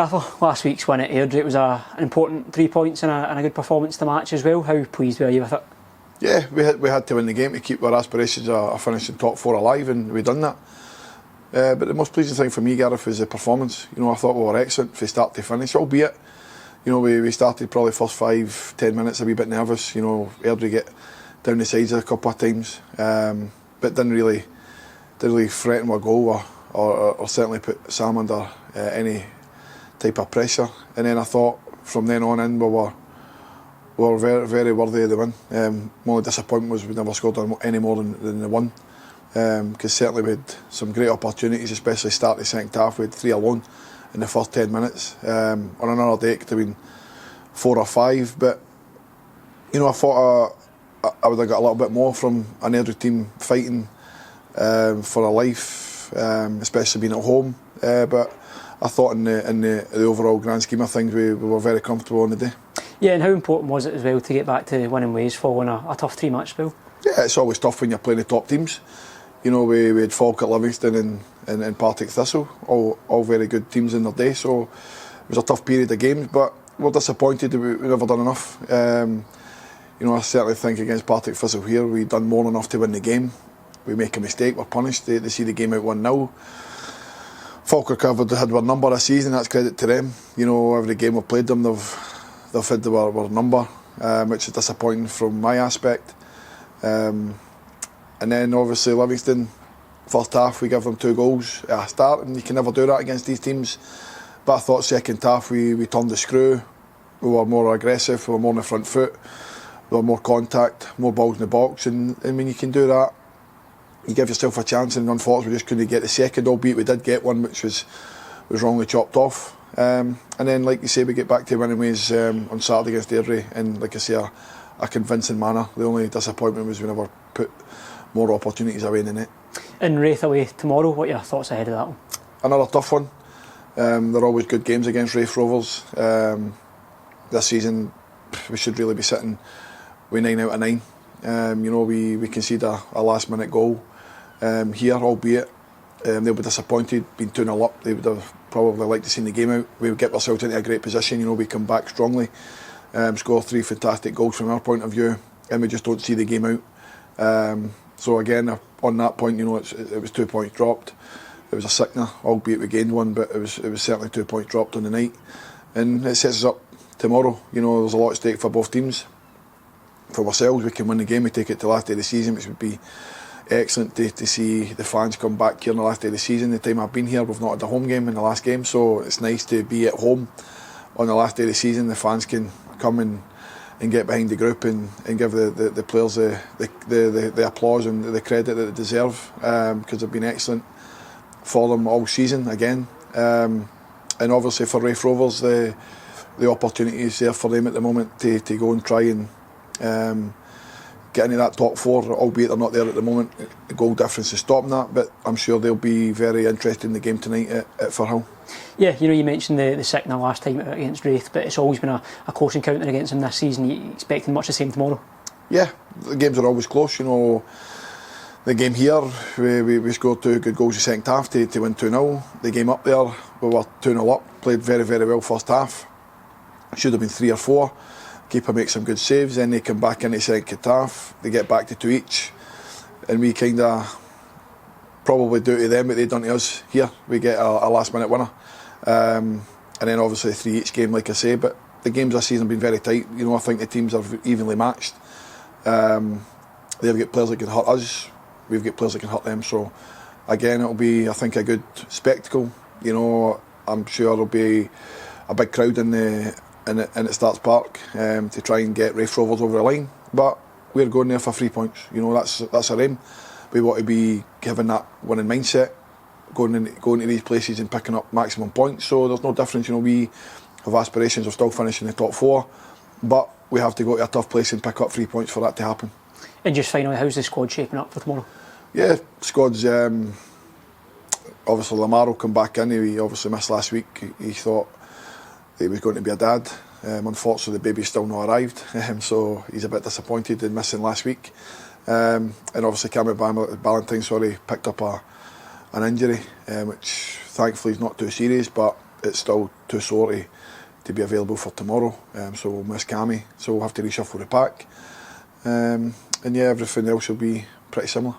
Gaffer, last week's win at Airdrie was an important 3 points and a good performance to match as well. How pleased were you with it? Yeah, we had to win the game to keep our aspirations of finishing top 4 alive, and we've done that. But the most pleasing thing for me, Gareth, was the performance. I thought we were excellent from start to finish, albeit we started probably first 5-10 minutes a wee bit nervous. Airdrie get down the sides a couple of times, but didn't really threaten with a goal or certainly put Sam under any type of pressure. And then I thought from then on in we were very, very worthy of the win. My only disappointment was we never scored any more than the one, because certainly we had some great opportunities, especially start the second half. We had 3 alone in the first 10 minutes. On another day it could have been 4 or 5, but I thought I would have got a little bit more from an Airdrie team fighting for a life, especially being at home. But I thought in the overall grand scheme of things we were very comfortable on the day. Yeah, and how important was it as well to get back to winning ways following a tough 3-match spell? Yeah, it's always tough when you're playing the top teams. We had Falkirk, Livingston and Partick Thistle, all very good teams in their day, so it was a tough period of games, but we're disappointed that we never done enough. I certainly think against Partick Thistle here we done more than enough to win the game. We make a mistake, we're punished, they see the game out 1-0. Falkirk have had our number this season, that's credit to them. Every game we've played them, they've had our number, which is disappointing from my aspect. And then obviously Livingston, first half we give them 2 goals at a start, and you can never do that against these teams. But I thought second half we turned the screw, we were more aggressive, we were more on the front foot, we were more contact, more balls in the box, and when you can do that, you give yourself a chance, and unfortunately we just couldn't get the second, albeit we did get one which was wrongly chopped off. And then, like you say, we get back to winning ways on Saturday against Airdrie, and like I say, a convincing manner. The only disappointment was we never put more opportunities away in the net. And Raith away tomorrow, what are your thoughts ahead of that one? Another tough one. They're always good games against Raith Rovers. This season we should really be sitting with 9 out of 9. We conceded a last minute goal here, albeit they'll be disappointed, being 2-0 up. They would have probably liked to see the game out. We would get ourselves into a great position. We come back strongly, score 3 fantastic goals from our point of view, and we just don't see the game out. So again, on that point, it was 2 points dropped. It was a sickener, albeit we gained one, but it was certainly 2 points dropped on the night, and it sets us up tomorrow. There's a lot at stake for both teams. For ourselves, we can win the game, we take it to the last day of the season, which would be excellent to see the fans come back here on the last day of the season. The time I've been here, we've not had a home game in the last game, so it's nice to be at home on the last day of the season. The fans can come and get behind the group and give the players the applause and the credit that they deserve, because they've been excellent for them all season again. And obviously for Raith Rovers, the opportunity is there for them at the moment to go and try and get into that top 4, albeit they're not there at the moment. The goal difference is stopping that, but I'm sure they'll be very interested in the game tonight at Firhill. Yeah, you mentioned the sickener last time against Raith, but it's always been a close encounter against them this season. Are you expecting much the same tomorrow? Yeah, the games are always close. The game here, we scored 2 good goals in the second half to win 2-0. The game up there, we were 2-0 up, played very, very well first half. Should have been 3 or 4. Keeper makes some good saves, then they come back in the second half, they get back to 2 each, and we kind of probably do to them what they've done to us here. We get a last minute winner, and then obviously 3 each game, like I say. But the games this season have been very tight. I think the teams are evenly matched. They've got players that can hurt us, we've got players that can hurt them, so again it'll be, I think, a good spectacle. I'm sure there'll be a big crowd in at Starts Park to try and get Raith Rovers over the line, but we're going there for 3 points. That's our aim. We want to be given that winning mindset, going to these places and picking up maximum points. So there's no difference. We have aspirations of still finishing in the top 4, but we have to go to a tough place and pick up 3 points for that to happen. And just finally, how's the squad shaping up for tomorrow? Yeah, squad's obviously Lamar will come back in. He obviously missed last week. He thought he was going to be a dad. Unfortunately, the baby's still not arrived, so he's a bit disappointed in missing last week. And obviously Cameron Ballantyne picked up an injury, which thankfully is not too serious, but it's still too sore to be available for tomorrow. So we'll miss Cammy, so we'll have to reshuffle the pack. And yeah, everything else will be pretty similar.